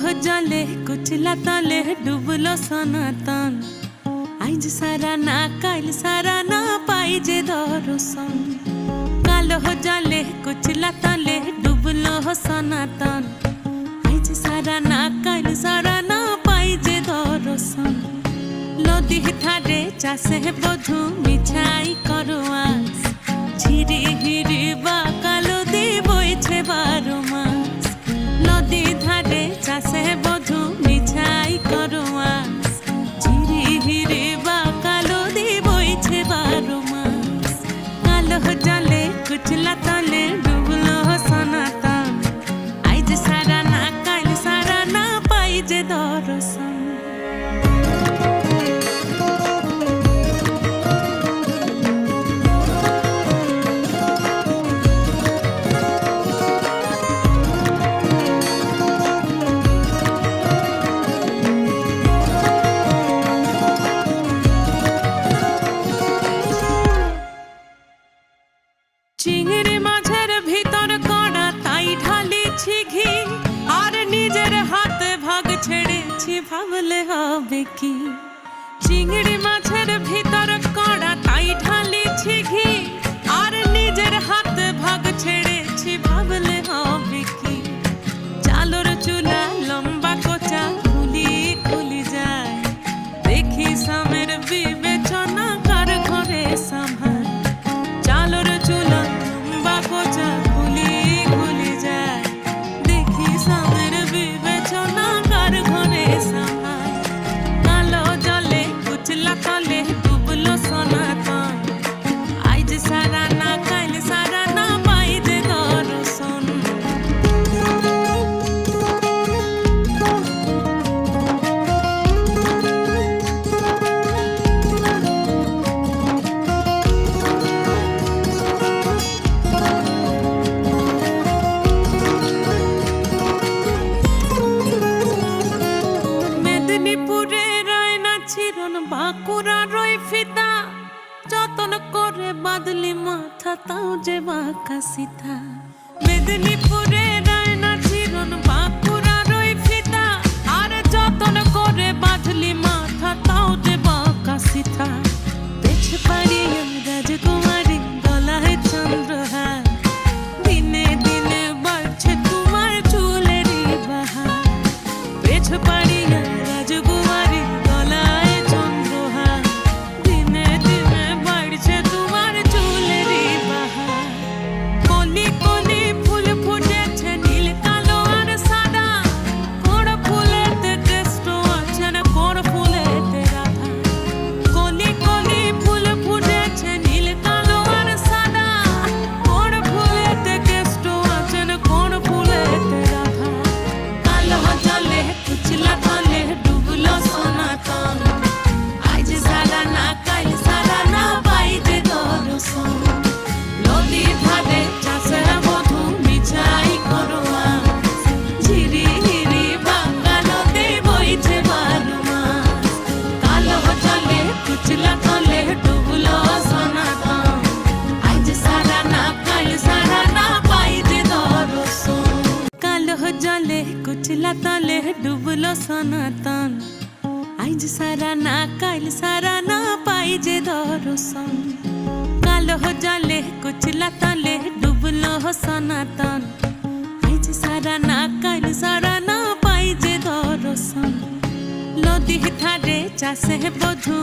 हो जाले कुछ लताले डूबलो सनातन आइज सारा ना काल सारा ना पाई जे दरसन काल हो जाले कुछ लताले डूबलो हो सनातन आइज सारा ना काल सारा ना पाई जे दरसन लदी थारे चासे बधु मिछाई करवास झिरी हिरी बा कालो दे बइछे बारो मास लदी धारे चासे बधु मिछाई करवास झिरी हिरी बा कालो दे बइछे बारो मास काल हो जाले कुछ लताले डूबलो हो सनातन आइज सारा ना काल सारा ना पाई जे दरसन चिंगड़ी माझेर भीतर कड़ा ताई ढाली घी और निजेर हाथ भाग छेड़े भावले हबे की चिंगड़ी माझेर भीतर कड़ा ताई ढाली घी और निजेर हाथ भाग छेड़े भावले हबे की चालोर चूला लंबा कोचा खुली जाए देखी सामेर विवेचना कर घरे संभाल चालोर चूला कोचा खुली जाए देखी सामेर विवेचना कर घरे संभाल कालो जले कुछ लताले डूबलो सनातन आइज सारा ना काल सारा ना पाई जे दरसन মেদিনীপুরে রয় না চিরন বাঁকুড়া রয় ফিতা যতন করে বাদলি মাথা তাও যে বাঁকা সিথা মেদিনীপুরে রয় না চিরন বাঁকুড়া রয় ফিতা আর যতন করে বাদলি মাথা তাও যে বাঁকা সিথা পেছ পাড়ি রাজকুমারী গলায় চন্দ্রহার দিনে দিনে বাড়ছে তোমার চুলেরই বাহার পেছ পাড়ি রাজকুমারী গলায় চন্দ্রহার দিনে দিনে বাড়ছে তোমার চুলেরই বাহার কলি কলি ফুল ফুটেছে নীল কালো আর সাদা কোন ফুলেতে কৃষ্ণ আছেন কোন ফুলেতে রাধা কলি কলি ফুল ফুটেছে নীল কালো আর সাদা কোন ফুলেতে কৃষ্ণ আছেন কোন ফুলেতে রাধা কালো জলে कुछ लताले डूबलो सनातन आइज सारा ना काल सारा ना पाई जे दरसन लदी धारे चासे बधु मिछाई करवास झिरी हिरी बांगा नदी बइछे बारो मास कालो जले कुछ लताले डूबलो सनातन आइज सारा ना काल सारा ना पाई जे दरसन कालो जले कुछ लताले डूबलो सनातन आइज सारा ना काल सारा ना पाई जे दरसन कालो जले कुछ लताले डूबलो सनातन आइज सारा ना काल सारा ना पाई जे दरसन लदी थारे चासे बधु